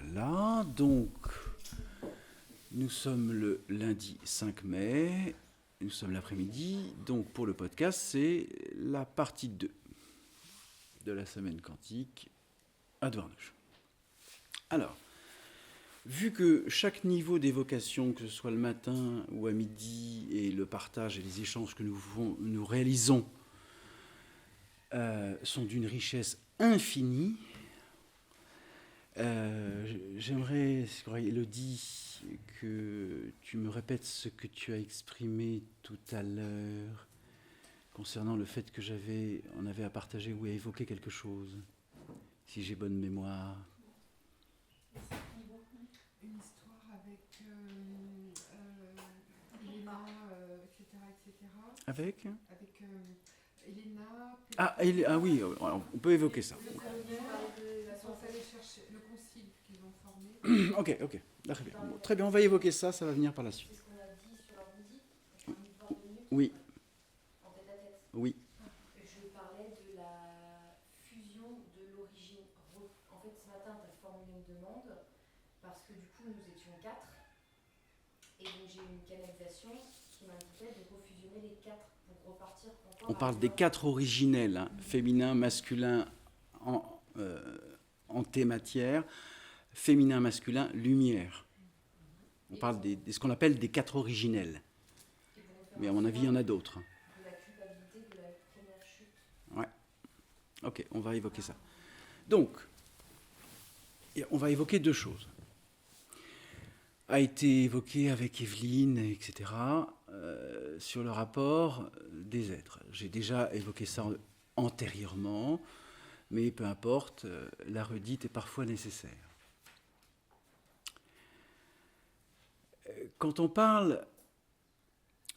Voilà, donc nous sommes le lundi 5 mai, nous sommes l'après-midi, donc pour le podcast c'est la partie 2 de la semaine quantique à Douarnenez. Alors, vu que chaque niveau d'évocation, que ce soit le matin ou à midi, et le partage et les échanges que nous réalisons sont d'une richesse infinie, j'aimerais, Elodie, que tu me répètes ce que tu as exprimé tout à l'heure concernant le fait que on avait à partager ou à évoquer quelque chose, si j'ai bonne mémoire. Une histoire avec Elena, etc. Avec Elena. Ah oui, alors, on peut évoquer ça. Le colonel, ils sont allés chercher le concile qu'ils ont formé. Ok. Très bien, on va évoquer ça, ça va venir par la suite. C'est ce qu'on a dit sur leur midi, on a mis 22 minutes. Oui. En tête à tête. Oui. Je parlais de la fusion de l'origine. En fait, ce matin, tu as formulé une demande parce que du coup, nous étions 4. Et donc, j'ai eu une canalisation qui m'indiquait de refusionner les 4 pour repartir. On parle des 4 originels, hein, féminin, masculin, antématière, féminin, masculin, lumière. On parle de ce qu'on appelle des 4 originels. Mais à mon avis, il y en a d'autres. De la culpabilité de la première chute. Ouais. Ok, on va évoquer ça. Donc, on va évoquer 2 choses. A été évoqué avec Evelyne, etc., sur le rapport des êtres. J'ai déjà évoqué ça antérieurement, mais peu importe, la redite est parfois nécessaire. Quand on parle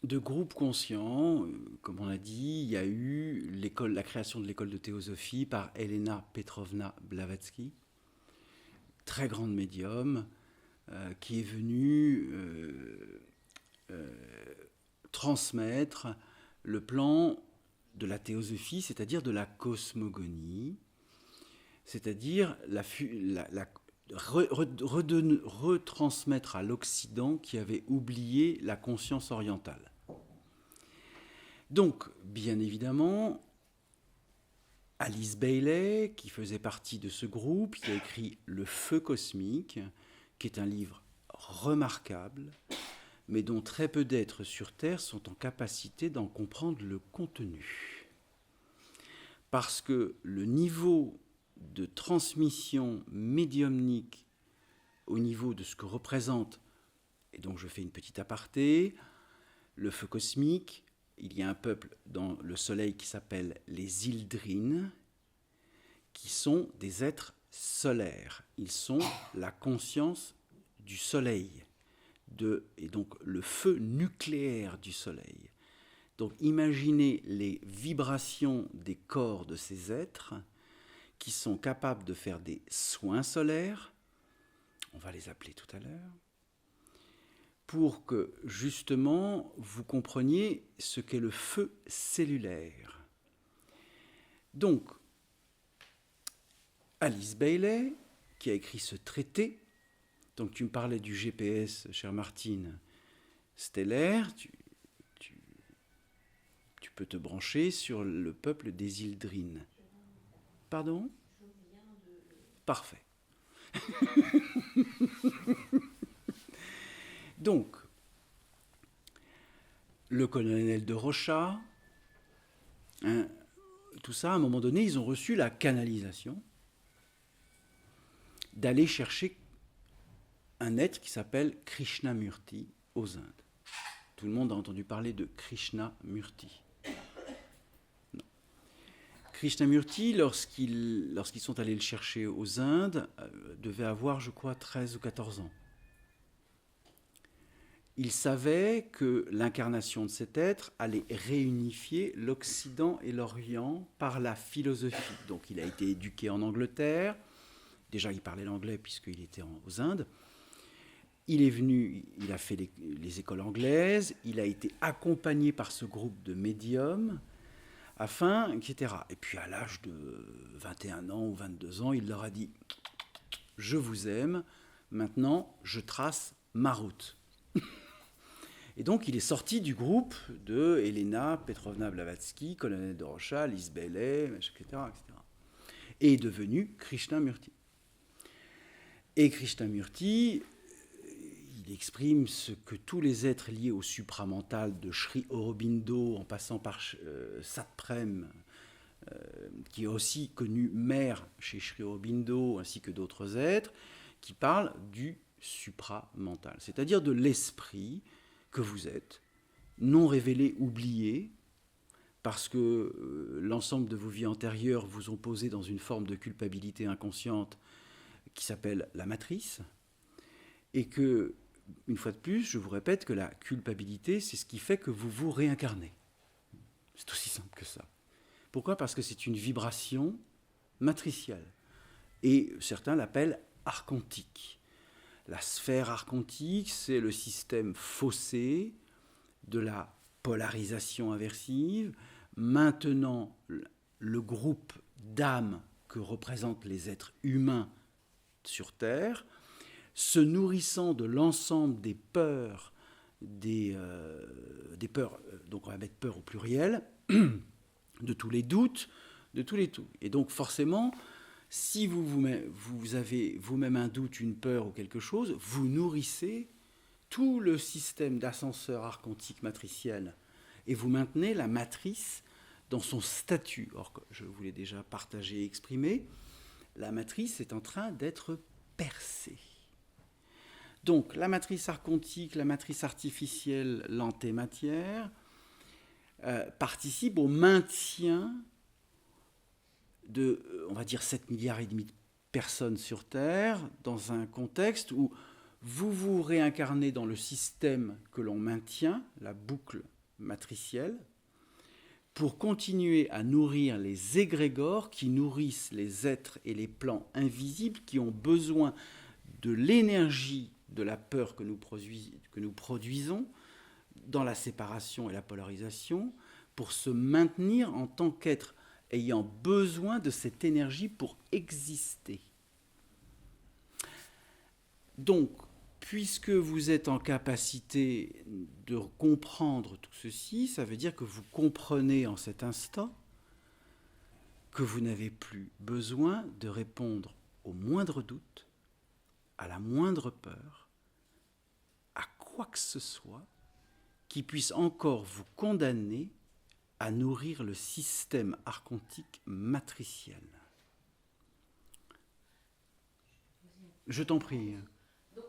de groupe conscient, comme on a dit, il y a eu la création de l'école de théosophie par Elena Petrovna Blavatsky, très grande médium, qui est venue transmettre le plan de la théosophie, c'est-à-dire de la cosmogonie, c'est-à-dire retransmettre à l'Occident qui avait oublié la conscience orientale. Donc, bien évidemment, Alice Bailey, qui faisait partie de ce groupe, qui a écrit Le Feu cosmique, qui est un livre remarquable, mais dont très peu d'êtres sur Terre sont en capacité d'en comprendre le contenu. Parce que le niveau de transmission médiumnique au niveau de ce que représente, et donc je fais une petite aparté, le feu cosmique, il y a un peuple dans le soleil qui s'appelle les Ildrines, qui sont des êtres solaires. Ils sont la conscience du soleil, et donc le feu nucléaire du soleil. Donc imaginez les vibrations des corps de ces êtres qui sont capables de faire des soins solaires, on va les appeler tout à l'heure, pour que justement vous compreniez ce qu'est le feu cellulaire. Donc, Alice Bailey, qui a écrit ce traité, donc tu me parlais du GPS, chère Martine, stellaire, tu peux te brancher sur le peuple des Ildrines. Pardon ? Parfait. Donc, le colonel de Rocha, tout ça, à un moment donné, ils ont reçu la canalisation d'aller chercher un être qui s'appelle Krishnamurti aux Indes. Tout le monde a entendu parler de Krishnamurti. Non. Krishnamurti, lorsqu'ils sont allés le chercher aux Indes, devait avoir, je crois, 13 ou 14 ans. Il savait que l'incarnation de cet être allait réunifier l'Occident et l'Orient par la philosophie. Donc il a été éduqué en Angleterre. Déjà, il parlait l'anglais puisqu'il était aux Indes. Il est venu, il a fait les écoles anglaises, il a été accompagné par ce groupe de médiums, etc. Et puis à l'âge de 21 ans ou 22 ans, il leur a dit je vous aime, maintenant je trace ma route. Et donc il est sorti du groupe de Elena Petrovna Blavatsky, colonel de Rocha, Lise Bailey, etc., et est devenu Krishnamurti. Et Krishnamurti, il exprime ce que tous les êtres liés au supramental, de Sri Aurobindo, en passant par Satprem, qui est aussi connu mère chez Sri Aurobindo, ainsi que d'autres êtres, qui parlent du supramental, c'est-à-dire de l'esprit que vous êtes, non révélé, oublié, parce que l'ensemble de vos vies antérieures vous ont posé dans une forme de culpabilité inconsciente qui s'appelle la matrice, et que, une fois de plus, je vous répète que la culpabilité, c'est ce qui fait que vous vous réincarnez. C'est aussi simple que ça. Pourquoi ? Parce que c'est une vibration matricielle. Et certains l'appellent archontique. La sphère archontique, c'est le système faussé de la polarisation aversive, maintenant le groupe d'âmes que représentent les êtres humains sur Terre, se nourrissant de l'ensemble des peurs, des peurs, donc on va mettre peur au pluriel, de tous les doutes, de tous les tout. Et donc forcément, si vous avez vous-même un doute, une peur ou quelque chose, vous nourrissez tout le système d'ascenseur archontique matriciel et vous maintenez la matrice dans son statut. Or, je vous l'ai déjà partagé et exprimé, la matrice est en train d'être percée. Donc, la matrice archontique, la matrice artificielle, l'antématière, participent au maintien de, on va dire, 7,5 milliards de personnes sur Terre, dans un contexte où vous vous réincarnez dans le système que l'on maintient, la boucle matricielle, pour continuer à nourrir les égrégores qui nourrissent les êtres et les plans invisibles qui ont besoin de l'énergie de la peur que nous produisons dans la séparation et la polarisation pour se maintenir en tant qu'être ayant besoin de cette énergie pour exister. Donc, puisque vous êtes en capacité de comprendre tout ceci, ça veut dire que vous comprenez en cet instant que vous n'avez plus besoin de répondre au moindre doute, à la moindre peur, à quoi que ce soit qui puisse encore vous condamner à nourrir le système archontique matriciel. Je t'en prie. Donc,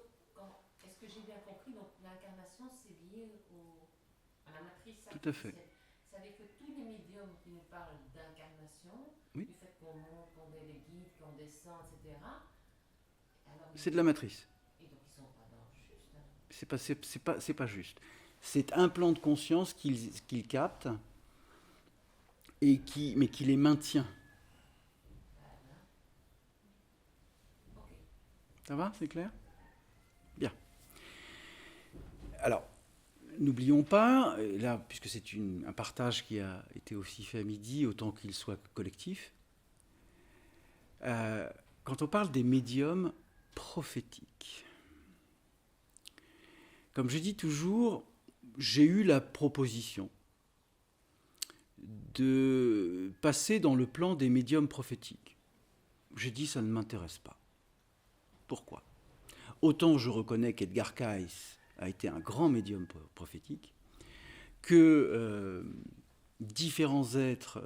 est-ce que j'ai bien compris, donc l'incarnation, c'est lié à la matrice artificielle. Tout à fait. Ça veut dire que tous les médiums qui nous parlent d'incarnation, Oui. du fait qu'on monte, qu'on est les guides, qu'on descend, etc., alors C'est de la matrice. Et donc ils sont pas dans le juste. C'est pas juste. C'est un plan de conscience qu'il capte et mais qui les maintient. Okay. Ça va, c'est clair ? Bien. Alors, n'oublions pas, là, puisque c'est un partage qui a été aussi fait à midi, autant qu'il soit collectif, quand on parle des médiums prophétiques, comme je dis toujours, j'ai eu la proposition de passer dans le plan des médiums prophétiques. J'ai dit ça ne m'intéresse pas. Pourquoi ? Autant je reconnais qu'Edgar Cayce a été un grand médium prophétique, que différents êtres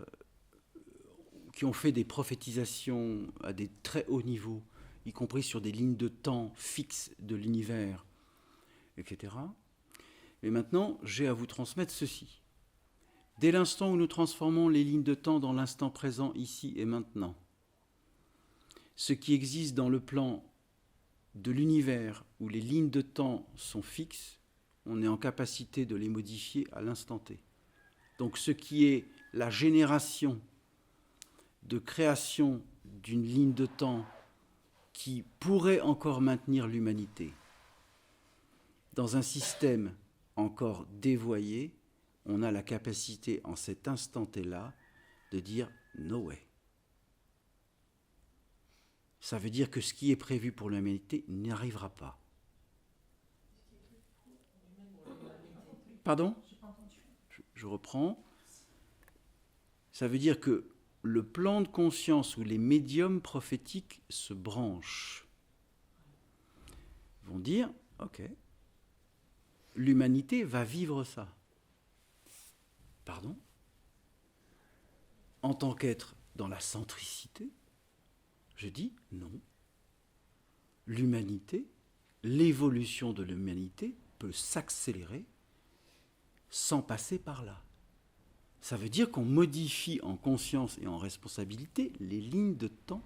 qui ont fait des prophétisations à des très hauts niveaux, y compris sur des lignes de temps fixes de l'univers, etc. Mais maintenant, j'ai à vous transmettre ceci. Dès l'instant où nous transformons les lignes de temps dans l'instant présent, ici et maintenant, ce qui existe dans le plan de l'univers où les lignes de temps sont fixes, on est en capacité de les modifier à l'instant T. Donc ce qui est la génération de création d'une ligne de temps qui pourrait encore maintenir l'humanité dans un système encore dévoyé, on a la capacité en cet instant T-là de dire « no way ». Ça veut dire que ce qui est prévu pour l'humanité n'arrivera pas. Pardon ? Je reprends. Ça veut dire que le plan de conscience où les médiums prophétiques se branchent vont dire, ok, l'humanité va vivre ça. Pardon ? En tant qu'être dans la centricité, je dis non. L'humanité, l'évolution de l'humanité peut s'accélérer sans passer par là. Ça veut dire qu'on modifie en conscience et en responsabilité les lignes de temps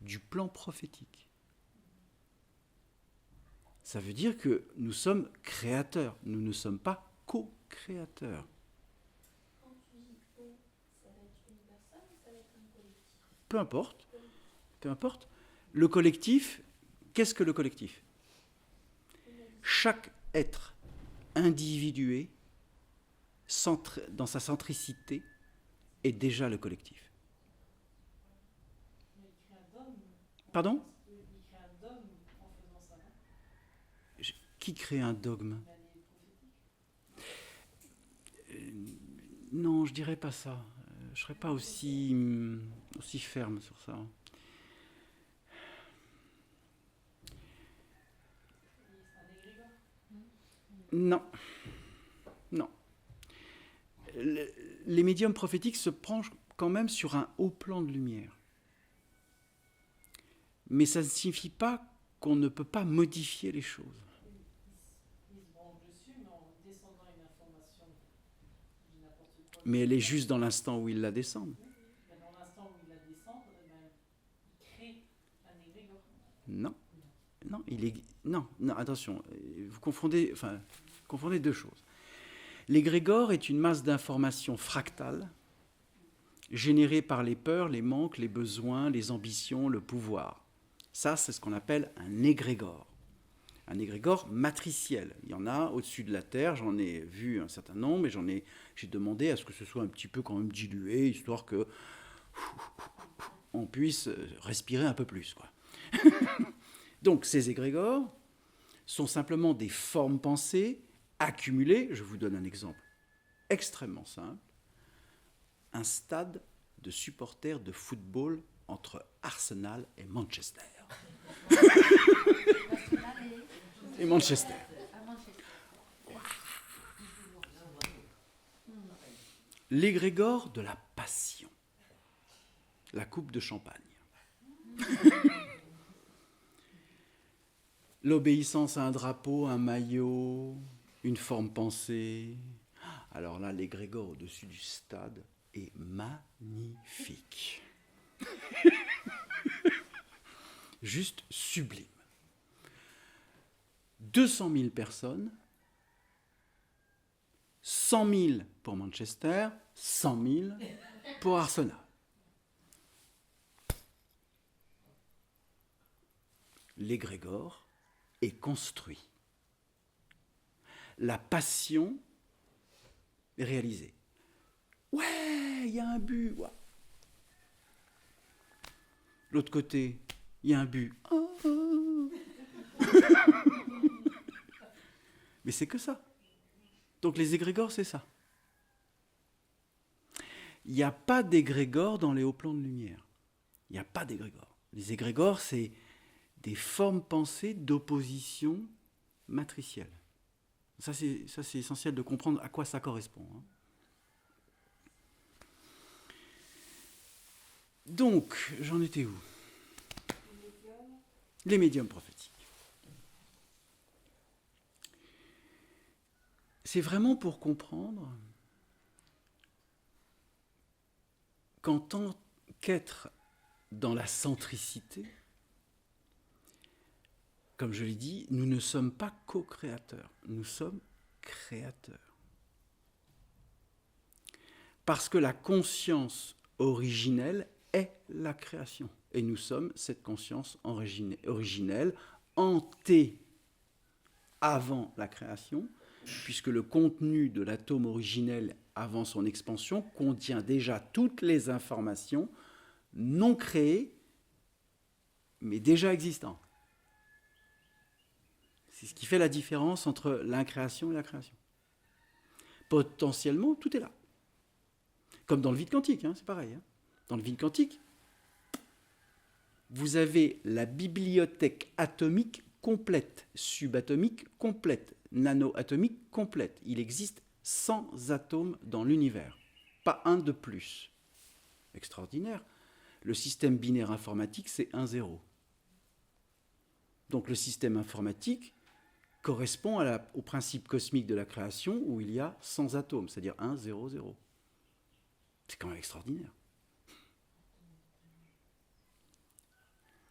du plan prophétique. Ça veut dire que nous sommes créateurs, nous ne sommes pas co-créateurs. Quand tu dis on, ça va être une personne ou ça va être un collectif ? Peu importe, peu importe. Le collectif, qu'est-ce que le collectif ? Chaque être individué, dans sa centricité, est déjà le collectif. Pardon ? Qui crée un dogme ? Non, je dirais pas ça. Je serais pas aussi ferme sur ça. Non. Non. Les médiums prophétiques se penchent quand même sur un haut plan de lumière. Mais ça ne signifie pas qu'on ne peut pas modifier les choses. Mais elle est juste dans l'instant où ils la descendent. Non. Non, attention, vous confondez deux choses. L'égrégore est une masse d'informations fractales générée par les peurs, les manques, les besoins, les ambitions, le pouvoir. Ça, c'est ce qu'on appelle un égrégore. Un égrégore matriciel. Il y en a au-dessus de la Terre, j'en ai vu un certain nombre, et j'ai demandé à ce que ce soit un petit peu quand même dilué, histoire que on puisse respirer un peu plus, quoi. Donc ces égrégores sont simplement des formes pensées accumulées. Je vous donne un exemple extrêmement simple. Un stade de supporters de football entre Arsenal et Manchester. Et Manchester. L'égrégore de la passion. La coupe de champagne. L'obéissance à un drapeau, un maillot, une forme pensée. Alors là, l'égrégore au-dessus du stade est magnifique. Juste sublime. 200 000 personnes, 100 000 pour Manchester, 100 000 pour Arsenal. L'égrégore est construit. La passion est réalisée. Ouais, il y a un but. Ouais. L'autre côté, il y a un but. Oh. Mais c'est que ça. Donc les égrégores, c'est ça. Il n'y a pas d'égrégore dans les hauts plans de lumière. Il n'y a pas d'égrégore. Les égrégores, c'est des formes pensées d'opposition matricielle. Ça, c'est essentiel de comprendre à quoi ça correspond. Donc, j'en étais où ? Les médiums prophétiques. C'est vraiment pour comprendre qu'en tant qu'être dans la centricité, comme je l'ai dit, nous ne sommes pas co-créateurs, nous sommes créateurs. Parce que la conscience originelle est la création. Et nous sommes cette conscience originelle, hantée avant la création, puisque le contenu de l'atome originel avant son expansion contient déjà toutes les informations non créées mais déjà existants. C'est ce qui fait la différence entre l'incréation et la création. Potentiellement, tout est là. Comme dans le vide quantique, hein, c'est pareil. Hein. Dans le vide quantique, vous avez la bibliothèque atomique complète, subatomique complète, nanoatomique complète. Il existe 100 atomes dans l'univers, pas un de plus. Extraordinaire. Le système binaire informatique, c'est 1-0. Donc le système informatique correspond au principe cosmique de la création où il y a 100 atomes, c'est-à-dire 1, 0, 0. C'est quand même extraordinaire.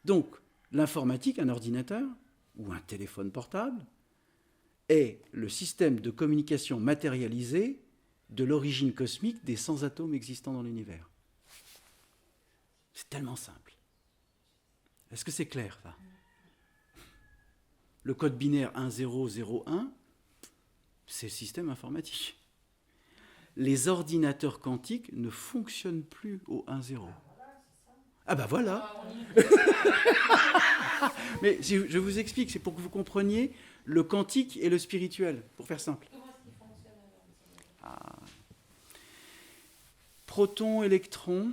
Donc, l'informatique, un ordinateur ou un téléphone portable, est le système de communication matérialisé de l'origine cosmique des 100 atomes existants dans l'univers. C'est tellement simple. Est-ce que c'est clair, ça ? Le code binaire 1001, c'est le système informatique. Les ordinateurs quantiques ne fonctionnent plus au 1-0. Ah ben voilà. Mais je vous explique, c'est pour que vous compreniez le quantique et le spirituel, pour faire simple. Comment est-ce qu'il fonctionne alors? Protons, électrons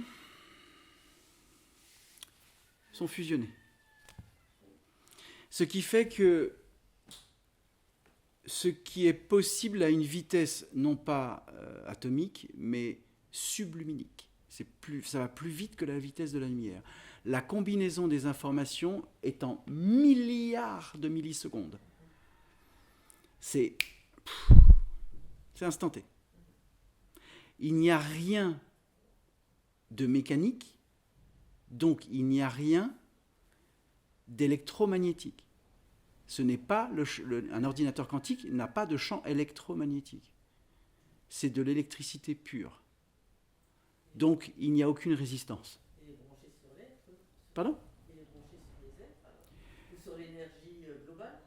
sont fusionnés. Ce qui fait que ce qui est possible à une vitesse non pas atomique, mais subluminique. Ça va plus vite que la vitesse de la lumière. La combinaison des informations est en milliards de millisecondes. C'est instantané. Il n'y a rien de mécanique, donc il n'y a rien d'électromagnétique. Ce n'est pas un ordinateur quantique n'a pas de champ électromagnétique. C'est de l'électricité pure. Donc il n'y a aucune résistance. Il est branché sur l'être. Pardon ? Il est branché sur les êtres alors. Ou sur l'énergie globale.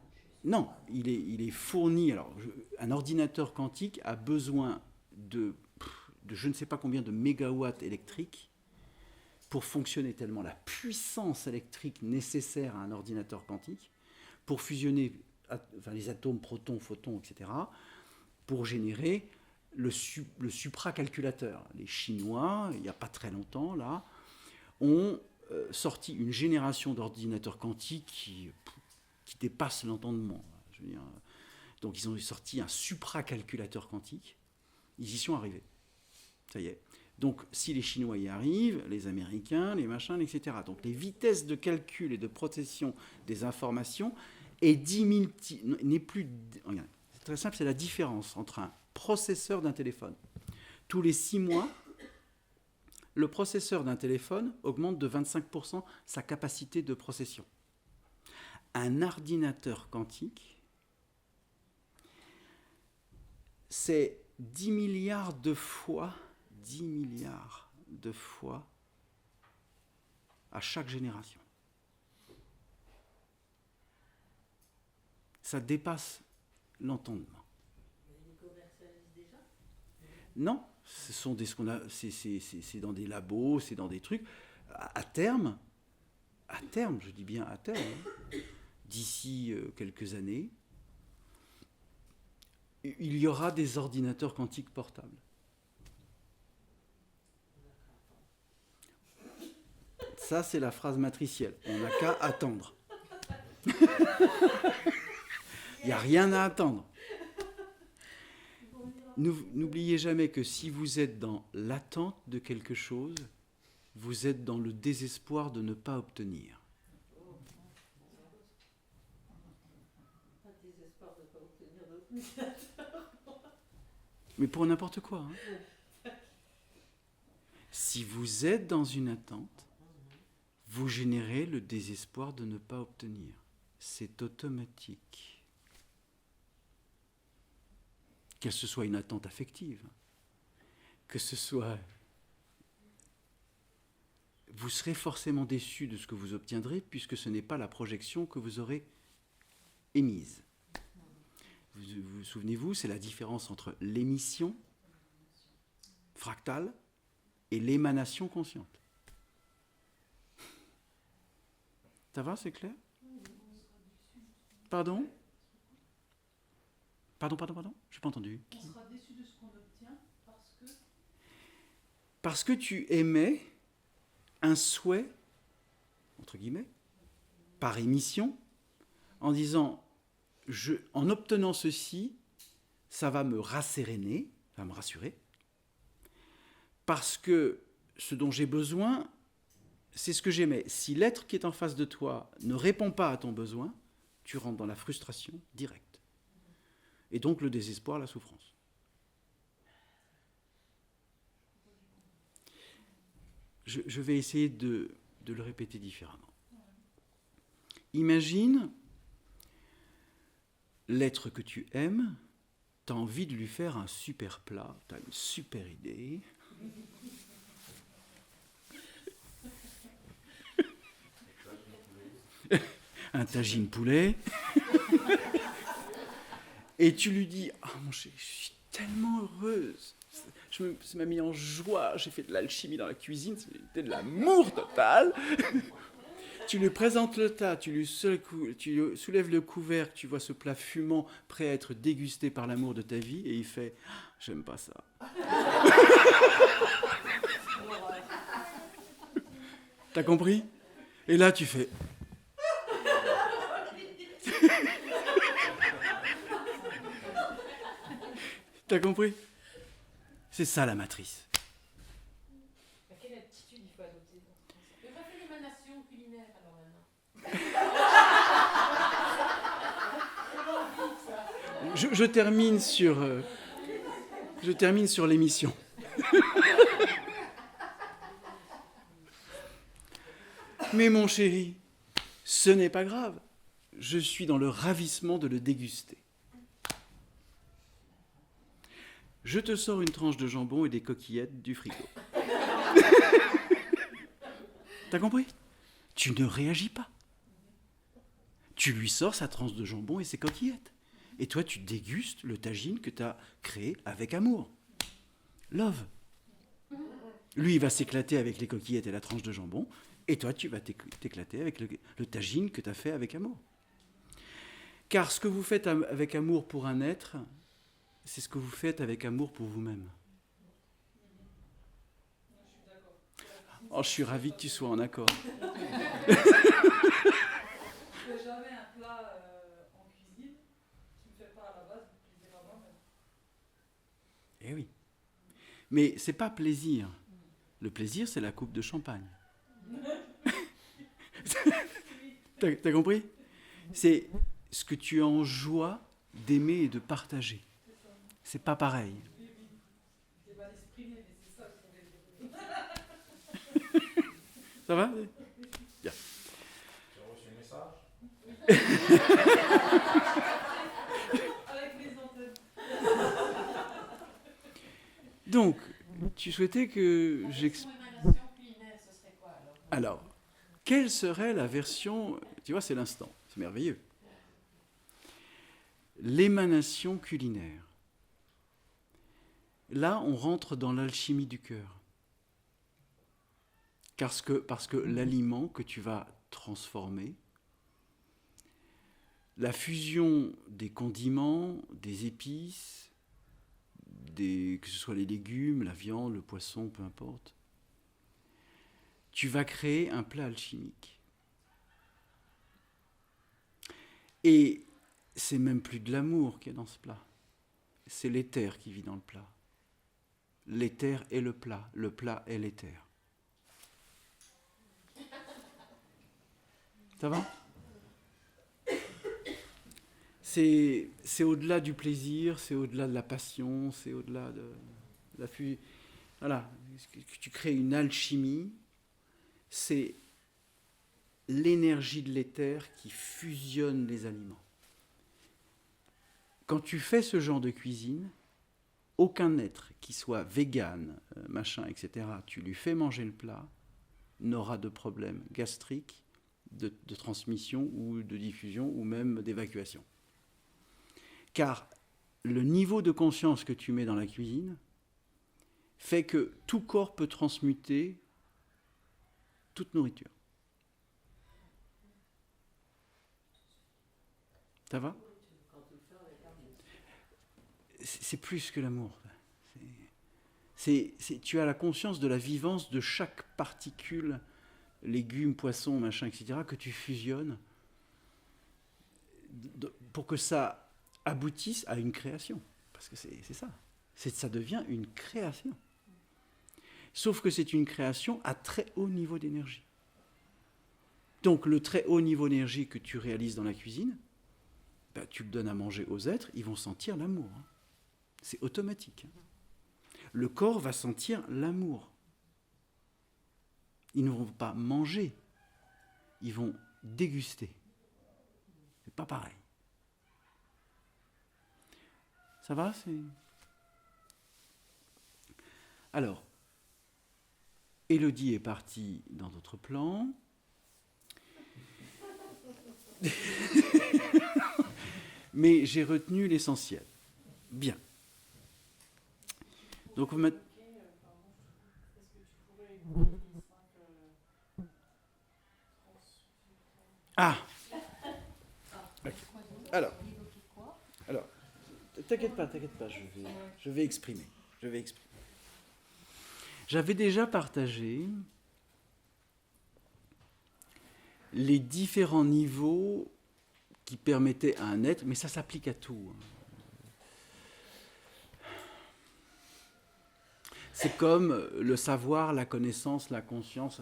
Non, il est fourni. Alors, un ordinateur quantique a besoin de je ne sais pas combien de mégawatts électriques pour fonctionner, tellement la puissance électrique nécessaire à un ordinateur quantique pour fusionner les atomes, protons, photons, etc., pour générer le supracalculateur. Les Chinois, il n'y a pas très longtemps, là, ont sorti une génération d'ordinateurs quantiques qui dépasse l'entendement. Je veux dire, donc ils ont sorti un supracalculateur quantique. Ils y sont arrivés. Ça y est. Donc si les Chinois y arrivent, les Américains, les machins, etc. Donc les vitesses de calcul et de procession des informations n'est plus... C'est très simple, c'est la différence entre un processeur d'un téléphone. Tous les 6 mois, le processeur d'un téléphone augmente de 25% sa capacité de procession. Un ordinateur quantique, c'est 10 milliards de fois à chaque génération. Ça dépasse l'entendement. Mais il les commercialise déjà? Non, c'est dans des labos, c'est dans des trucs. À terme, je dis bien à terme, d'ici quelques années, il y aura des ordinateurs quantiques portables. Ça, c'est la phrase matricielle. On n'a qu'à attendre. Il n'y a rien à attendre. N'oubliez jamais que si vous êtes dans l'attente de quelque chose, vous êtes dans le désespoir de ne pas obtenir. Pas de désespoir de ne pas obtenir d'ordinateur. Mais pour n'importe quoi. Hein. Si vous êtes dans une attente, vous générez le désespoir de ne pas obtenir. C'est automatique. Que ce soit une attente affective, que ce soit... Vous serez forcément déçu de ce que vous obtiendrez puisque ce n'est pas la projection que vous aurez émise. Vous souvenez-vous, c'est la différence entre l'émission fractale et l'émanation consciente. Ça va, c'est clair? Pardon? Pardon? J'ai pas entendu. On sera déçu de ce qu'on obtient parce que... Parce que tu émets un souhait, entre guillemets, par émission, en disant, en obtenant ceci, ça va me rasséréner, ça va me rassurer, parce que ce dont j'ai besoin, c'est ce que j'aimais. Si l'être qui est en face de toi ne répond pas à ton besoin, tu rentres dans la frustration directe. Et donc le désespoir, la souffrance. Je vais essayer de le répéter différemment. Imagine l'être que tu aimes, tu as envie de lui faire un super plat, tu as une super idée. Un tagine poulet. Et tu lui dis, ah mon chéri, je suis tellement heureuse. Ça m'a mis en joie, j'ai fait de l'alchimie dans la cuisine, c'était de l'amour total. Tu lui présentes le tas, tu lui soulèves le couvercle, tu vois ce plat fumant prêt à être dégusté par l'amour de ta vie, et il fait ah, « j'aime pas ça ». T'as compris? Et là tu fais... T'as compris? C'est ça la matrice. Quelle attitude il faut adopter dans ce sens? Mais pas fait l'émanation culinaire alors maintenant. Je termine sur l'émission. Mais mon chéri, ce n'est pas grave. Je suis dans le ravissement de le déguster. Je te sors une tranche de jambon et des coquillettes du frigo. T'as compris? Tu ne réagis pas. Tu lui sors sa tranche de jambon et ses coquillettes. Et toi, tu dégustes le tagine que tu as créé avec amour. Love. Lui, il va s'éclater avec les coquillettes et la tranche de jambon. Et toi, tu vas t'éclater avec le tagine que tu as fait avec amour. Car ce que vous faites avec amour pour un être, c'est ce que vous faites avec amour pour vous-même. Oh, je suis ravi que tu sois en accord. Jamais un plat en cuisine qui ne me fait pas à la base plaisir à moi-même. Eh oui. Mais c'est pas plaisir. Le plaisir, c'est la coupe de champagne. T'as compris? C'est ce que tu as en joie d'aimer et de partager. C'est pas pareil. C'est pas l'exprimer, mais c'est ça qu'on veut. Ça va? Bien. Tu as reçu le message? Avec les antennes. Donc, tu souhaitais que Émanation culinaire, ce serait quoi alors? Alors, quelle serait la version... Tu vois, c'est l'instant. C'est merveilleux. L'émanation culinaire. Là, on rentre dans l'alchimie du cœur. Parce que l'aliment que tu vas transformer, la fusion des condiments, des épices, que ce soit les légumes, la viande, le poisson, peu importe, tu vas créer un plat alchimique. Et c'est même plus de l'amour qu'il y a dans ce plat. C'est l'éther qui vit dans le plat. L'éther est le plat est l'éther. Ça va? C'est au-delà du plaisir, c'est au-delà de la passion, c'est au-delà de la fusion. Voilà, tu crées une alchimie, c'est l'énergie de l'éther qui fusionne les aliments. Quand tu fais ce genre de cuisine, aucun être qui soit vegan, machin, etc., tu lui fais manger le plat, n'aura de problème gastrique, de transmission ou de diffusion ou même d'évacuation. Car le niveau de conscience que tu mets dans la cuisine fait que tout corps peut transmuter toute nourriture. Ça va? Quand tu le fais avec l'amour. C'est plus que l'amour. Tu as la conscience de la vivance de chaque particule, légumes, poissons, machin, etc., que tu fusionnes pour que ça aboutisse à une création. Parce que c'est ça. Ça devient une création. Sauf que c'est une création à très haut niveau d'énergie. Donc le très haut niveau d'énergie que tu réalises dans la cuisine, ben, tu le donnes à manger aux êtres, ils vont sentir l'amour. C'est automatique. Le corps va sentir l'amour. Ils ne vont pas manger, ils vont déguster. C'est pas pareil. Ça va? Alors, Élodie est partie dans d'autres plans. Mais j'ai retenu l'essentiel. Bien. Donc, vous mettez... Ah. Okay. Alors, t'inquiète pas, je vais exprimer. J'avais déjà partagé les différents niveaux qui permettaient à un être, mais ça s'applique à tout. C'est comme le savoir, la connaissance, la conscience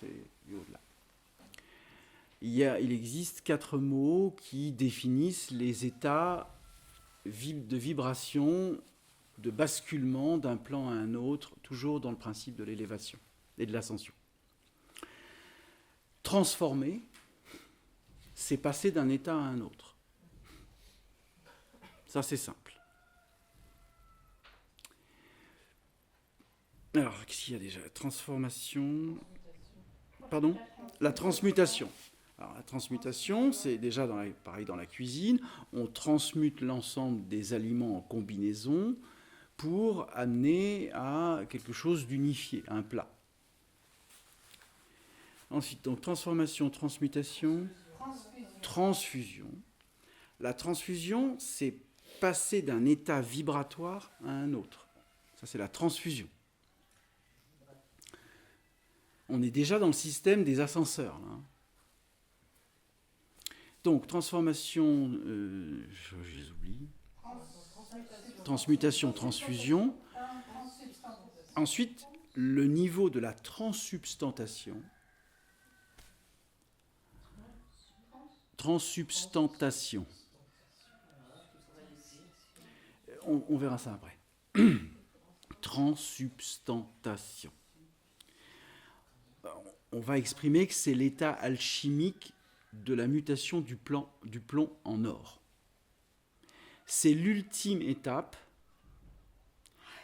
et au-delà. Il existe 4 mots qui définissent les états de vibration, de basculement d'un plan à un autre, toujours dans le principe de l'élévation et de l'ascension. Transformer, c'est passer d'un état à un autre. Ça, c'est simple. Alors, qu'est-ce qu'il y a déjà? Transformation. Pardon? La transmutation. Alors, la transmutation, c'est déjà pareil dans la cuisine. On transmute l'ensemble des aliments en combinaison pour amener à quelque chose d'unifié, un plat. Ensuite, donc transformation, transmutation, transfusion. La transfusion, c'est passer d'un état vibratoire à un autre. Ça, c'est la transfusion. On est déjà dans le système des ascenseurs, là. Donc, transformation, je les oublie. Transmutation, transfusion. Ensuite, le niveau de la transsubstantation. Transsubstantation. On verra ça après. Transsubstantation. On va exprimer que c'est l'état alchimique de la mutation du plomb en or. C'est l'ultime étape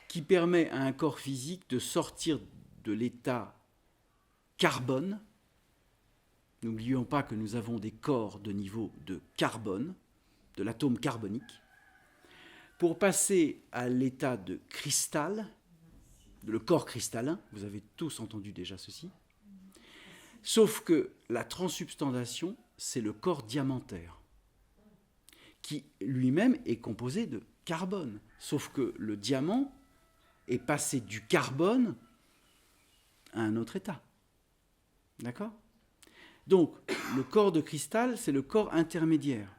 qui permet à un corps physique de sortir de l'état carbone. N'oublions pas que nous avons des corps de niveau de carbone, de l'atome carbonique, pour passer à l'état de cristal, le corps cristallin. Vous avez tous entendu déjà ceci. Sauf que la transsubstantation, c'est le corps diamantaire, qui lui-même est composé de carbone. Sauf que le diamant est passé du carbone à un autre état. D'accord? Donc, le corps de cristal, c'est le corps intermédiaire.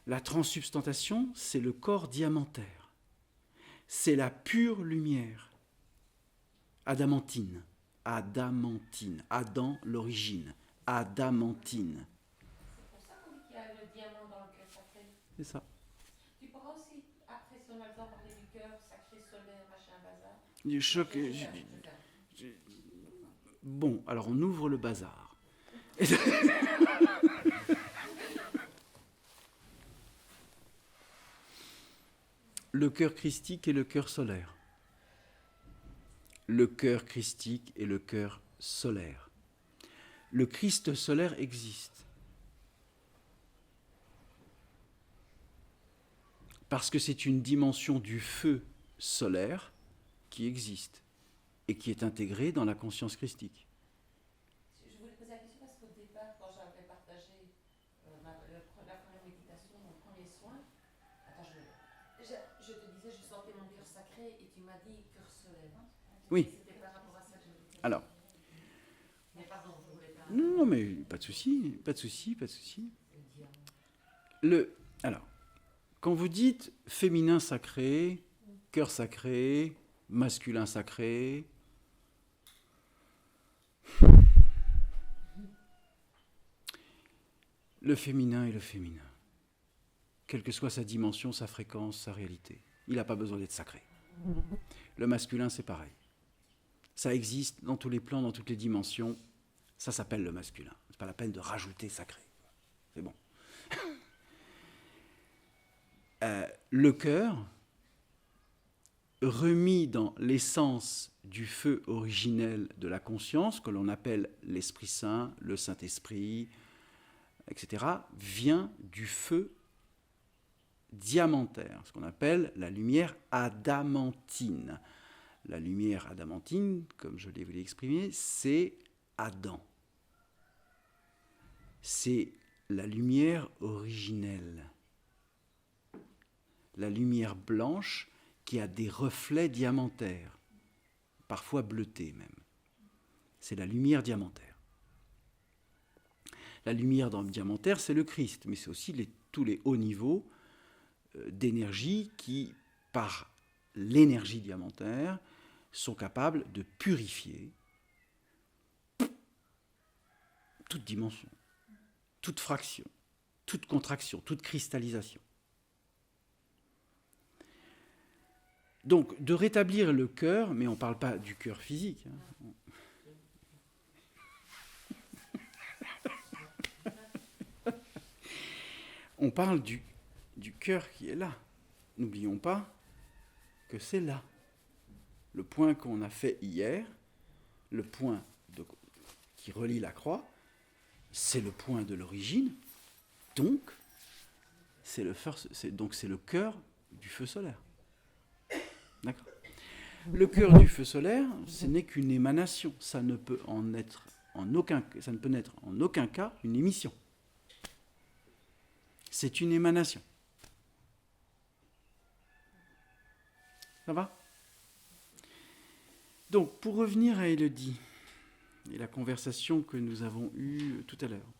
La transsubstantation, c'est le corps diamantaire. C'est la pure lumière. Adamantine. Adamantine. Adam, l'origine. Adamantine. C'est pour ça qu'on dit qu'il y a le diamant dans le cœur sacré. C'est ça. Tu pourras aussi, après, si on a le temps, parler du cœur sacré, solaire, machin, bazar. Du choc. Bon, alors on ouvre le bazar. Le cœur christique et le cœur solaire. Le cœur christique et le cœur solaire. Le Christ solaire existe. Parce que c'est une dimension du feu solaire qui existe et qui est intégrée dans la conscience christique. Je voulais poser la question parce qu'au départ, quand j'avais partagé La première méditation, mon premier soin. Attends, je te disais, je sentais mon cœur sacré et tu m'as dit cœur solaire. Oui. C'était par rapport à ça que je me disais. Alors. Mais pardon, je voulais pas. Non, mais pas de souci, pas de souci, pas de souci. Alors, quand vous dites féminin sacré, cœur sacré, masculin sacré, le féminin est le féminin, quelle que soit sa dimension, sa fréquence, sa réalité. Il n'a pas besoin d'être sacré. Le masculin, c'est pareil. Ça existe dans tous les plans, dans toutes les dimensions. Ça s'appelle le masculin. C'est pas la peine de rajouter sacré. C'est bon. Le cœur, remis dans l'essence du feu originel de la conscience, que l'on appelle l'Esprit Saint, le Saint-Esprit, etc., vient du feu diamantaire, ce qu'on appelle la lumière adamantine. La lumière adamantine, comme je l'ai exprimé, c'est Adam. C'est la lumière originelle. La lumière blanche qui a des reflets diamantaires, parfois bleutés même. C'est la lumière diamantaire. La lumière diamantaire, c'est le Christ, mais c'est aussi tous les hauts niveaux d'énergie qui, par l'énergie diamantaire, sont capables de purifier toute dimension, toute fraction, toute contraction, toute cristallisation. Donc, de rétablir le cœur, mais on ne parle pas du cœur physique. On parle du cœur qui est là. N'oublions pas que c'est là. Le point qu'on a fait hier, le point qui relie la croix, c'est le point de l'origine. Donc, c'est le cœur du feu solaire. D'accord. Le cœur du feu solaire, ce n'est qu'une émanation. Ça ne peut naître en aucun cas une émission. C'est une émanation. Ça va ? Donc, pour revenir à Élodie et la conversation que nous avons eue tout à l'heure.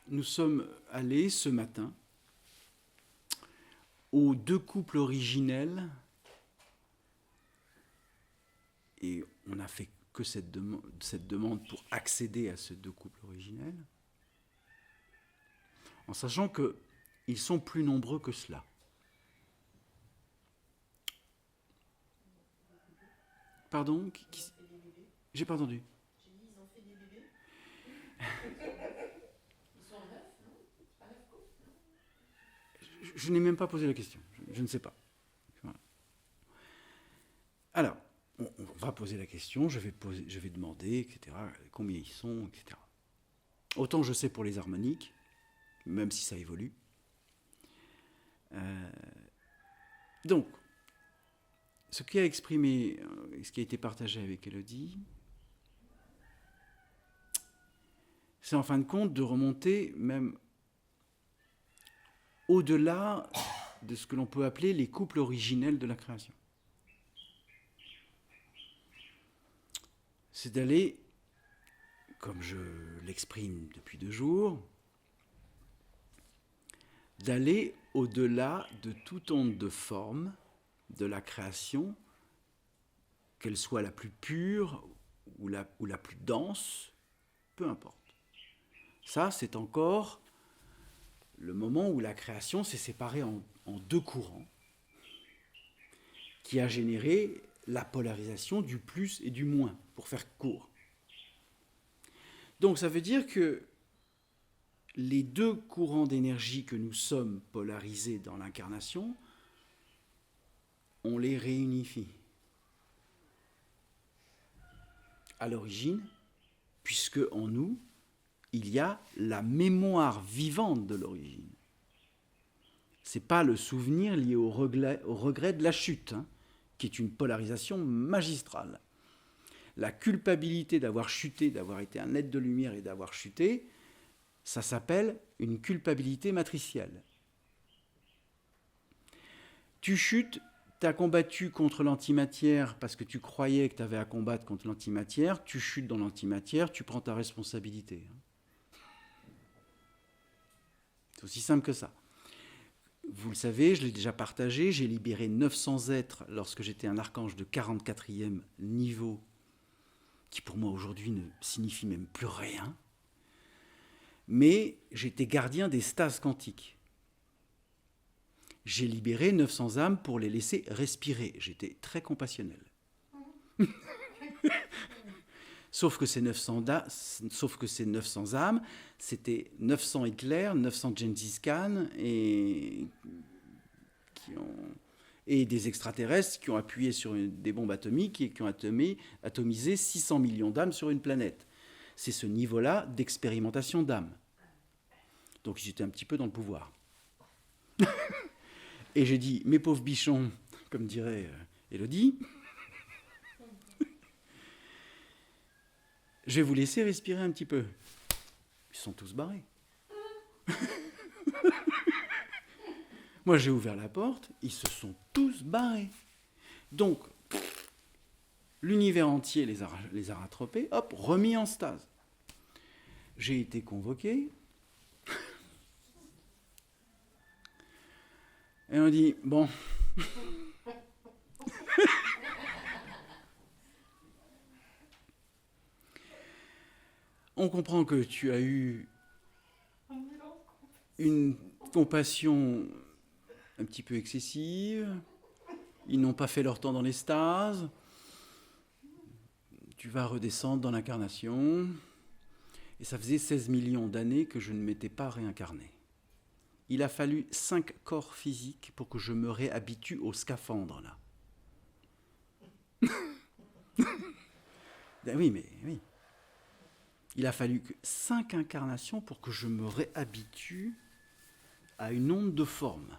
Nous sommes allés ce matin aux deux couples originels et on n'a fait que cette demande pour accéder à ces deux couples originels, en sachant qu'ils sont plus nombreux que cela. Pardon ? J'ai pas entendu. J'ai dit, ils ont fait des bébés. Ils sont 9, non ? Pas 9 couples, non ? Je n'ai même pas posé la question. Je ne sais pas. Voilà. Alors, on va poser la question, je vais demander, etc., combien ils sont, etc. Autant je sais pour les harmoniques, même si ça évolue. Donc, ce qui a exprimé, ce qui a été partagé avec Élodie, c'est en fin de compte de remonter même au-delà de ce que l'on peut appeler les couples originels de la création. C'est d'aller, comme je l'exprime depuis 2 jours, d'aller au-delà de toute onde de forme de la création, qu'elle soit la plus pure ou la plus dense, peu importe. Ça, c'est encore le moment où la création s'est séparée en 2 courants, qui a généré la polarisation du plus et du moins, pour faire court. Donc ça veut dire que les 2 courants d'énergie que nous sommes polarisés dans l'incarnation, on les réunifie. À l'origine, puisque en nous, il y a la mémoire vivante de l'origine. Ce n'est pas le souvenir lié au regret de la chute, qui est une polarisation magistrale. La culpabilité d'avoir chuté, d'avoir été un être de lumière et d'avoir chuté, ça s'appelle une culpabilité matricielle. Tu chutes, tu as combattu contre l'antimatière parce que tu croyais que tu avais à combattre contre l'antimatière, tu chutes dans l'antimatière, tu prends ta responsabilité. C'est aussi simple que ça. Vous le savez, je l'ai déjà partagé, j'ai libéré 900 êtres lorsque j'étais un archange de 44e niveau, qui pour moi aujourd'hui ne signifie même plus rien. Mais j'étais gardien des stases quantiques. J'ai libéré 900 âmes pour les laisser respirer. J'étais très compassionnel. Sauf que ces 900 âmes, c'était 900 Hitler, 900 Gengis Khan et des extraterrestres qui ont appuyé sur des bombes atomiques et qui ont atomisé 600 millions d'âmes sur une planète. C'est ce niveau-là d'expérimentation d'âmes. Donc j'étais un petit peu dans le pouvoir. Et j'ai dit, mes pauvres bichons, comme dirait Élodie, je vais vous laisser respirer un petit peu. Ils sont tous barrés. Moi, j'ai ouvert la porte, ils se sont tous barrés. Donc, l'univers entier les a rattrapés, hop, remis en stase. J'ai été convoqué. Et on dit, bon... On comprend que tu as eu une compassion un petit peu excessive. Ils n'ont pas fait leur temps dans les stases. Tu vas redescendre dans l'incarnation. Et ça faisait 16 millions d'années que je ne m'étais pas réincarné. Il a fallu 5 corps physiques pour que je me réhabitue au scaphandre, là. Ben oui, mais oui. Il a fallu 5 incarnations pour que je me réhabitue à une onde de forme.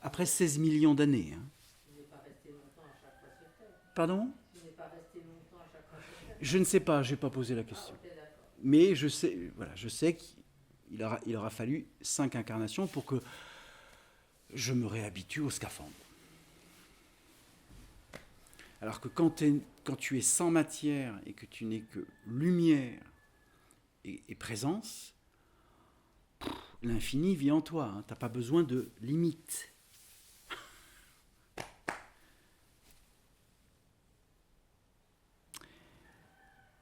Après 16 millions d'années. Hein. Tu n'es pas resté longtemps à chaque fois sur Terre. Pardon ? Tu n'es pas resté longtemps à chaque fois sur Terre. Je ne sais pas, je n'ai pas posé la question. Ah, ok, d'accord. Mais je sais qu'il aura fallu 5 incarnations pour que je me réhabitue au scaphandre. Alors que quand tu es sans matière et que tu n'es que lumière et présence, l'infini vit en toi. Hein, tu n'as pas besoin de limite.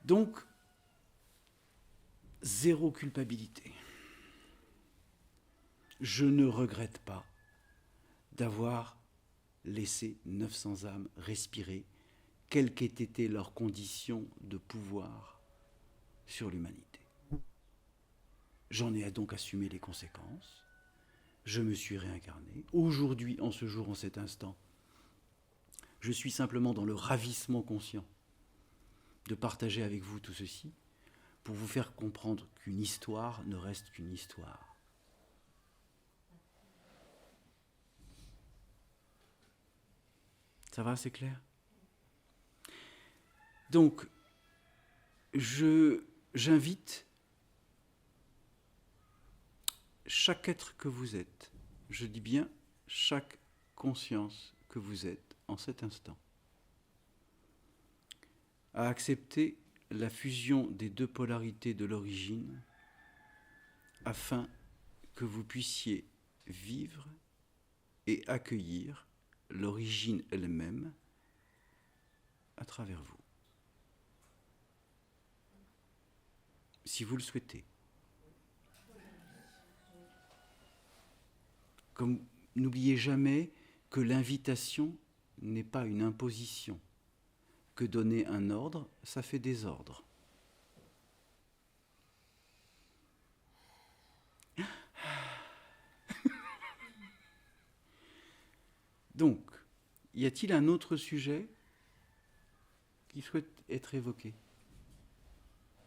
Donc, zéro culpabilité. Je ne regrette pas d'avoir laissé 900 âmes respirer, quelles qu'aient été leurs conditions de pouvoir sur l'humanité. J'en ai donc assumé les conséquences. Je me suis réincarné. Aujourd'hui, en ce jour, en cet instant, je suis simplement dans le ravissement conscient de partager avec vous tout ceci pour vous faire comprendre qu'une histoire ne reste qu'une histoire. Ça va, c'est clair ? Donc, j'invite chaque être que vous êtes, je dis bien chaque conscience que vous êtes en cet instant, à accepter la fusion des deux polarités de l'origine afin que vous puissiez vivre et accueillir l'origine elle-même à travers vous. Si vous le souhaitez. Comme n'oubliez jamais que l'invitation n'est pas une imposition, que donner un ordre, ça fait désordre. Donc, y a-t-il un autre sujet qui souhaite être évoqué ?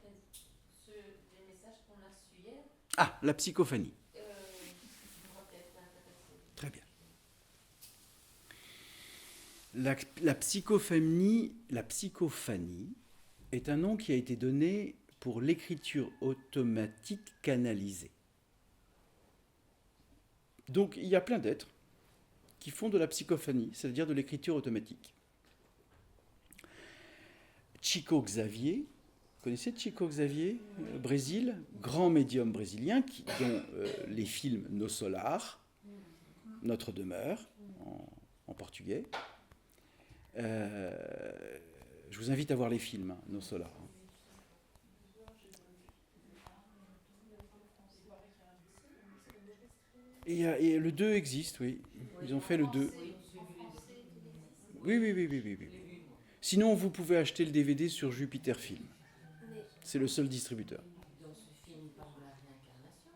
Les messages qu'on a reçus hier, Ah, la psychophanie. on va peut-être l'intéresser. Très bien. La psychophanie est un nom qui a été donné pour l'écriture automatique canalisée. Donc il y a plein d'êtres qui font de la psychophanie, c'est-à-dire de l'écriture automatique. Chico Xavier, vous connaissez Chico Xavier, Brésil, grand médium brésilien, dont les films Nos Solar, Notre demeure, en portugais. Je vous invite à voir les films, Nos Solar. Et le 2 existe, oui. Ils ont fait le 2. Oui. Sinon, vous pouvez acheter le DVD sur Jupiter Film. C'est le seul distributeur. Dans ce film, il parle de la réincarnation.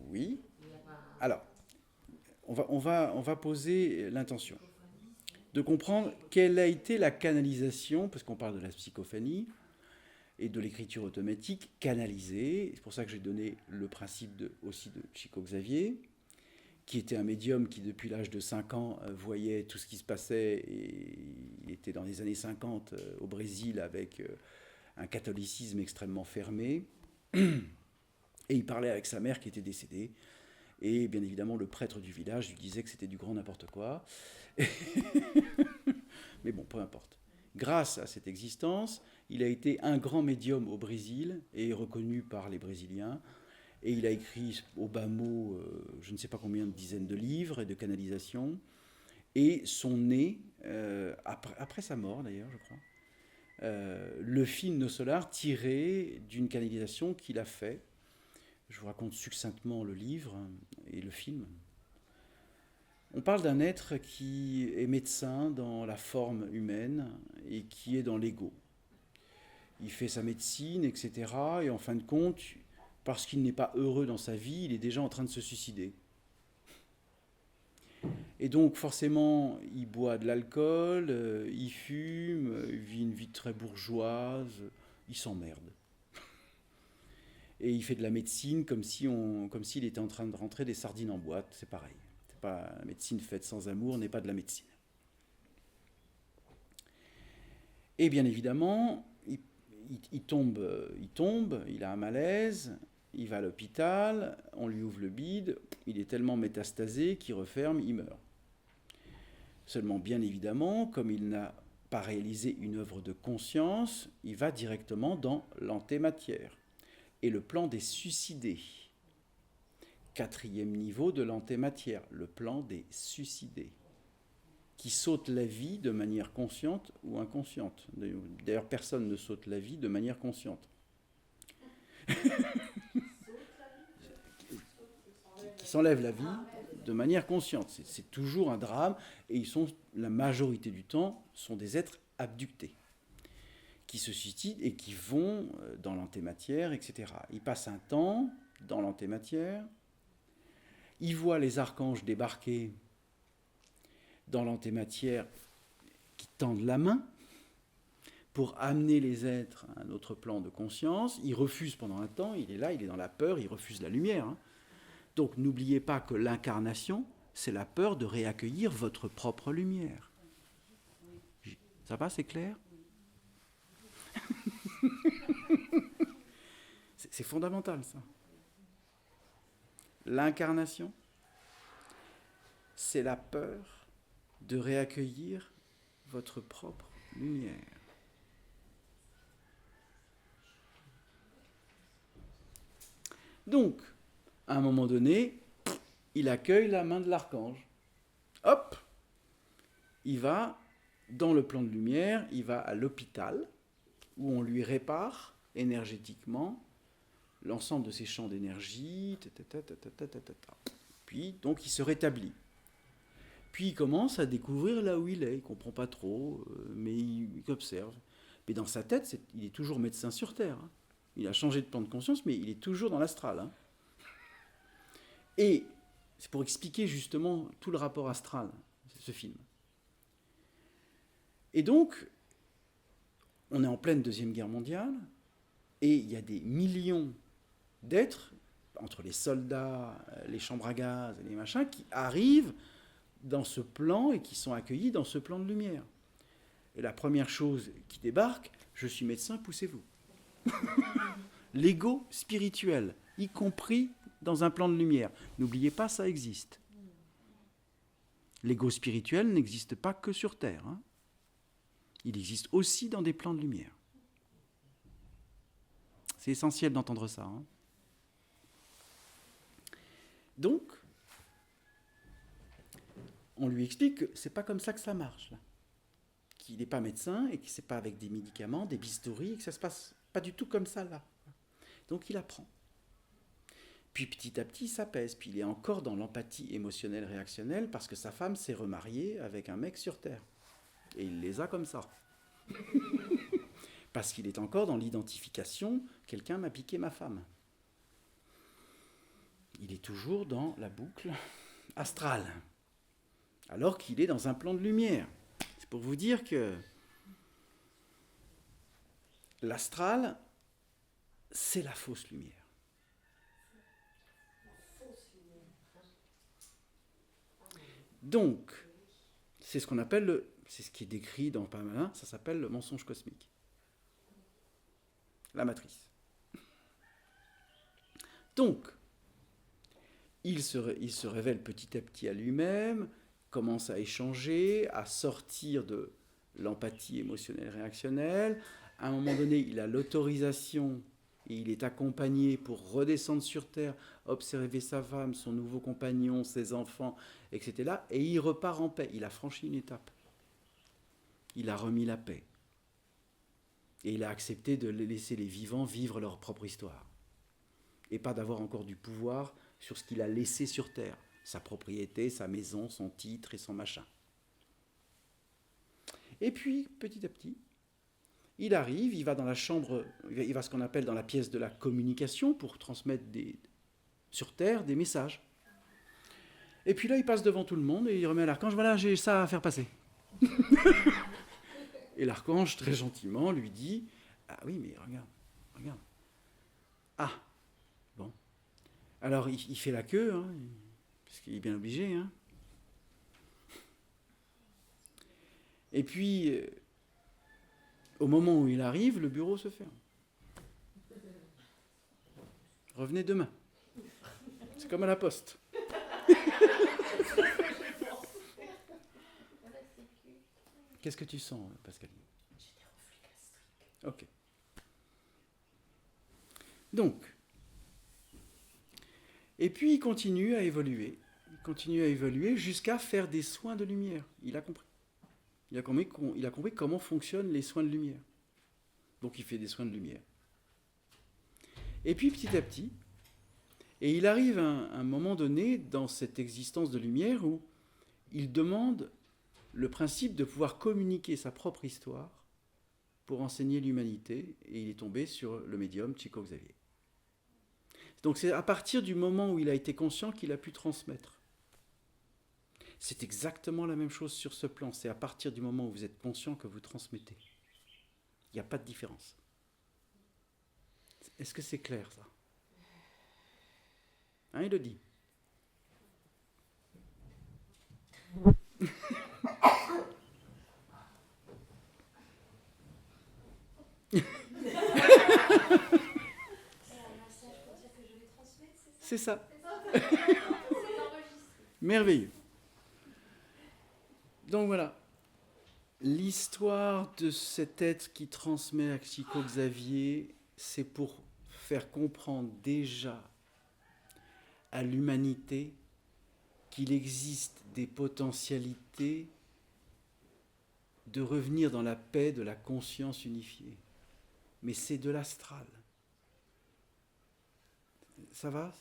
Oui. Il y a pas... Alors, on va poser l'intention de comprendre quelle a été la canalisation, parce qu'on parle de la psychophanie et de l'écriture automatique canalisée. C'est pour ça que j'ai donné le principe aussi de Chico Xavier, qui était un médium qui, depuis l'âge de 5 ans, voyait tout ce qui se passait. Et il était dans les années 50 au Brésil avec un catholicisme extrêmement fermé. Et il parlait avec sa mère qui était décédée. Et bien évidemment, le prêtre du village lui disait que c'était du grand n'importe quoi. Mais bon, peu importe. Grâce à cette existence, il a été un grand médium au Brésil et reconnu par les Brésiliens. Et il a écrit au bas mot, je ne sais pas combien de dizaines de livres et de canalisations. Et sont nés, après sa mort d'ailleurs, je crois, le film Nos Solar tiré d'une canalisation qu'il a fait. Je vous raconte succinctement le livre et le film. On parle d'un être qui est médecin dans la forme humaine et qui est dans l'ego. Il fait sa médecine, etc. Et en fin de compte, parce qu'il n'est pas heureux dans sa vie, il est déjà en train de se suicider. Et donc forcément, il boit de l'alcool, il fume, il vit une vie très bourgeoise, il s'emmerde. Et il fait de la médecine comme s'il était en train de rentrer des sardines en boîte, c'est pareil. C'est pas, la médecine faite sans amour n'est pas de la médecine. Et bien évidemment, il tombe, il a un malaise, il va à l'hôpital, on lui ouvre le bide, il est tellement métastasé qu'il referme, il meurt. Seulement, bien évidemment, comme il n'a pas réalisé une œuvre de conscience, il va directement dans l'antématière. Et le plan des suicidés. 4e niveau de l'antématière, le plan des suicidés, qui saute la vie de manière consciente ou inconsciente. D'ailleurs, personne ne saute la vie de manière consciente. Qui s'enlève la vie de manière consciente. C'est toujours un drame, et la majorité du temps, sont des êtres abductés, qui se suicident et qui vont dans l'antématière, etc. Ils passent un temps dans l'antématière, ils voient les archanges débarquer dans l'antématière qui tendent la main pour amener les êtres à un autre plan de conscience. Ils refusent pendant un temps, il est là, il est dans la peur, il refuse la lumière. Donc n'oubliez pas que l'incarnation, c'est la peur de réaccueillir votre propre lumière. Ça va, c'est clair ? C'est fondamental, ça. L'incarnation, c'est la peur de réaccueillir votre propre lumière. Donc, à un moment donné, il accueille la main de l'archange. Hop, il va dans le plan de lumière, il va à l'hôpital, où on lui répare énergétiquement l'ensemble de ses champs d'énergie, puis donc il se rétablit. Puis il commence à découvrir là où il est, il ne comprend pas trop, mais il observe. Mais dans sa tête, il est toujours médecin sur Terre. Il a changé de plan de conscience, mais il est toujours dans l'astral. Et c'est pour expliquer justement tout le rapport astral, ce film. Et donc, on est en pleine Deuxième Guerre mondiale, et il y a des millions d'êtres, entre les soldats, les chambres à gaz et les machins, qui arrivent dans ce plan et qui sont accueillis dans ce plan de lumière. Et la première chose qui débarque, je suis médecin, poussez-vous. L'ego spirituel, y compris dans un plan de lumière. N'oubliez pas, ça existe. L'ego spirituel n'existe pas que sur Terre. Hein. Il existe aussi dans des plans de lumière. C'est essentiel d'entendre ça. Hein. Donc, on lui explique que c'est pas comme ça que ça marche. Là. Qu'il n'est pas médecin et que c'est pas avec des médicaments, des bistouris, et que ça se passe pas du tout comme ça là. Donc il apprend. Puis petit à petit, il s'apaise. Puis il est encore dans l'empathie émotionnelle réactionnelle parce que sa femme s'est remariée avec un mec sur Terre. Et il les a comme ça. Parce qu'il est encore dans l'identification, quelqu'un m'a piqué ma femme. Il est toujours dans la boucle astrale. Alors qu'il est dans un plan de lumière. C'est pour vous dire que l'astral, c'est la fausse lumière. Donc, c'est ce qu'on appelle, c'est ce qui est décrit dans Pamalin, ça s'appelle le mensonge cosmique. La matrice. Donc, il se révèle petit à petit à lui-même, commence à échanger, à sortir de l'empathie émotionnelle réactionnelle. À un moment donné, il a l'autorisation et il est accompagné pour redescendre sur Terre, observer sa femme, son nouveau compagnon, ses enfants, etc. Et il repart en paix. Il a franchi une étape. Il a remis la paix. Et il a accepté de laisser les vivants vivre leur propre histoire. Et pas d'avoir encore du pouvoir sur ce qu'il a laissé sur Terre. Sa propriété, sa maison, son titre et son machin. Et puis, petit à petit, il arrive, il va dans la chambre, il va ce qu'on appelle dans la pièce de la communication pour transmettre sur Terre des messages. Et puis là, il passe devant tout le monde et il remet à l'archange, voilà, j'ai ça à faire passer. Et l'archange, très gentiment, lui dit, ah oui, mais regarde. Ah, bon. Alors, il fait la queue, hein, parce qu'il est bien obligé. Hein. Et puis, au moment où il arrive, le bureau se ferme. Revenez demain. C'est comme à la poste. Qu'est-ce que tu sens, Pascaline? J'ai des reflux gastriques. Ok. Donc, et puis il continue à évoluer. Il continue à évoluer jusqu'à faire des soins de lumière. Il a compris. Il a compris comment fonctionnent les soins de lumière. Donc il fait des soins de lumière. Et puis petit à petit, et il arrive à un moment donné dans cette existence de lumière où il demande le principe de pouvoir communiquer sa propre histoire pour enseigner l'humanité, et il est tombé sur le médium Chico Xavier. Donc c'est à partir du moment où il a été conscient qu'il a pu transmettre. C'est exactement la même chose sur ce plan, c'est à partir du moment où vous êtes conscient que vous transmettez. Il n'y a pas de différence. Est-ce que c'est clair ça? Hein, il le dit. C'est ça. Merveilleux. Donc voilà. L'histoire de cet être qui transmet à Chico Xavier, c'est pour faire comprendre déjà à l'humanité qu'il existe des potentialités de revenir dans la paix de la conscience unifiée. Mais c'est de l'astral. Ça va?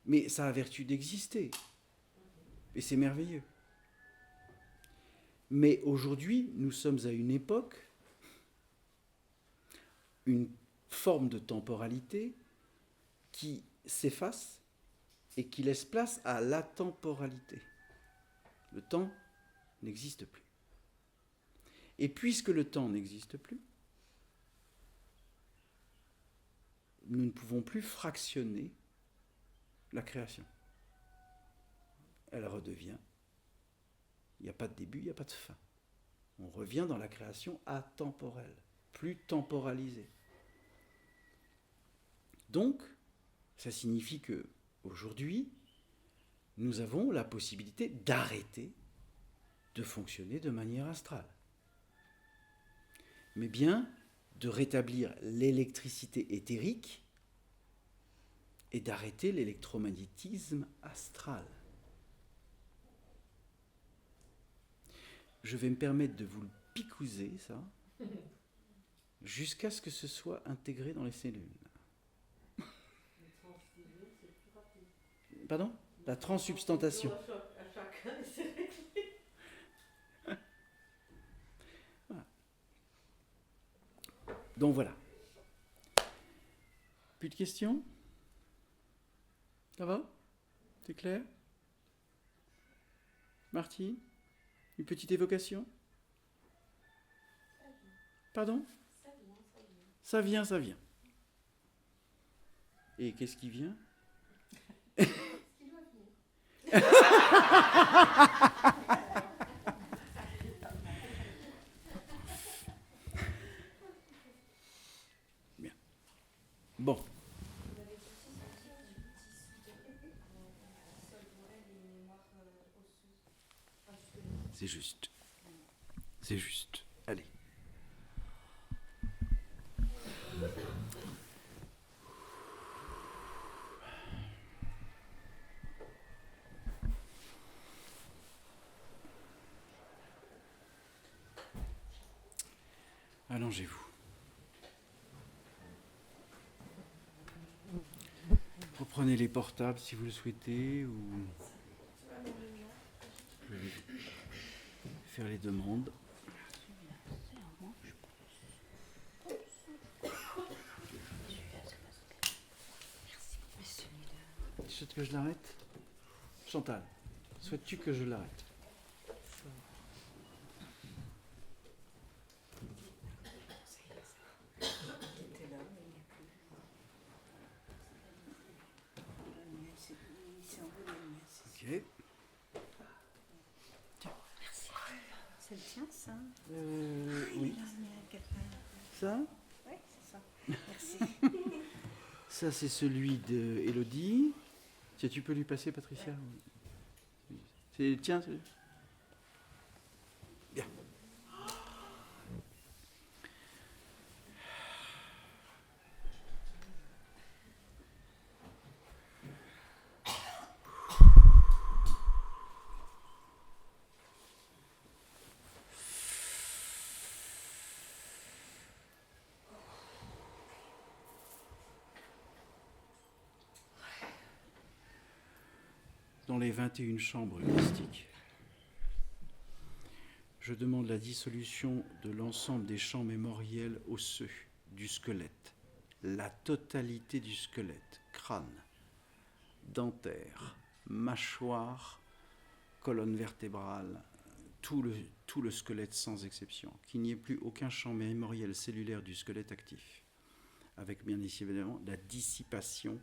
Mais ça a vertu d'exister. Et c'est merveilleux. Mais aujourd'hui, nous sommes à une époque, une forme de temporalité qui s'efface et qui laisse place à l'atemporalité. Le temps n'existe plus. Et puisque le temps n'existe plus, nous ne pouvons plus fractionner la création. elle redevient. Il n'y a pas de début, il n'y a pas de fin. On revient dans la création atemporelle, plus temporalisée. Donc, ça signifie que aujourd'hui, nous avons la possibilité d'arrêter de fonctionner de manière astrale, mais bien de rétablir l'électricité éthérique et d'arrêter l'électromagnétisme astral. Je vais me permettre de vous le picouser, ça, jusqu'à ce que ce soit intégré dans les cellules. Le transfusion, c'est plus rapide. Pardon ? La transsubstantation. À chacun, et c'est réglé. Donc voilà. Plus de questions ? Ça va ? C'est clair ? Martine ? Une petite évocation ? Pardon ? Ça vient, ça vient. Et qu'est-ce qui vient ? Bien. Bon. Vous avez aussi sorti du tissu sol et mémoire osseuse. Enfin, du squelette. C'est juste. C'est juste. Allez. Allongez-vous. Reprenez les portables si vous le souhaitez ou je vais faire les demandes. Tu souhaites que je l'arrête ? Chantal, souhaites-tu que je l'arrête ? Ok. C'est le tien, ça? Oui. Ça ? Oui, c'est ça. Merci. Ça, c'est celui de Élodie. Tiens, tu peux lui passer, Patricia ? C'est tiens. Bien. Dans les 21 chambres mystiques, je demande la dissolution de l'ensemble des champs mémoriels osseux du squelette, la totalité du squelette, crâne, dentaire, mâchoire, colonne vertébrale, tout le squelette sans exception, qu'il n'y ait plus aucun champ mémoriel cellulaire du squelette actif, avec bien évidemment la dissipation,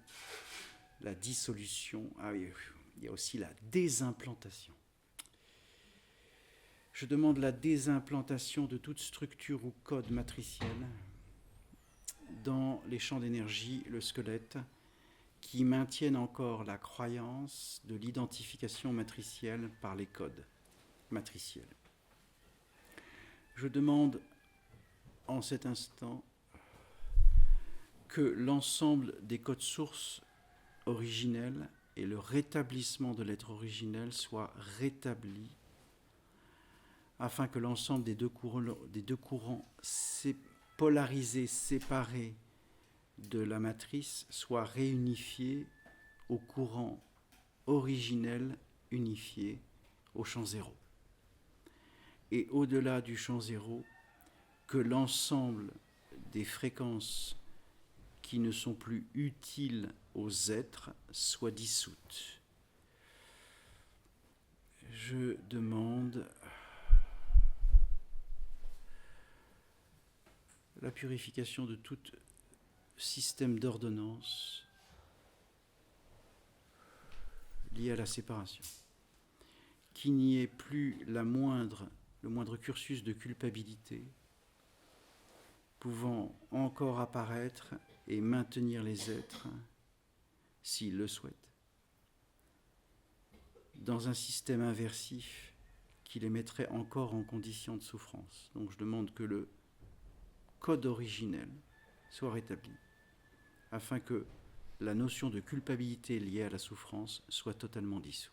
la dissolution, il y a aussi la désimplantation. Je demande la désimplantation de toute structure ou code matriciel dans les champs d'énergie, le squelette, qui maintiennent encore la croyance de l'identification matricielle par les codes matriciels. Je demande en cet instant que l'ensemble des codes sources originels et le rétablissement de l'être originel soit rétabli afin que l'ensemble des deux courants polarisés, séparés de la matrice soit réunifié au courant originel unifié au champ zéro. Et au-delà du champ zéro, que l'ensemble des fréquences qui ne sont plus utiles aux êtres soient dissoutes. Je demande la purification de tout système d'ordonnance lié à la séparation. qu'il n'y ait plus le moindre cursus de culpabilité pouvant encore apparaître et maintenir les êtres, s'ils le souhaitent, dans un système inversif qui les mettrait encore en condition de souffrance. Donc je demande que le code originel soit rétabli, afin que la notion de culpabilité liée à la souffrance soit totalement dissoute.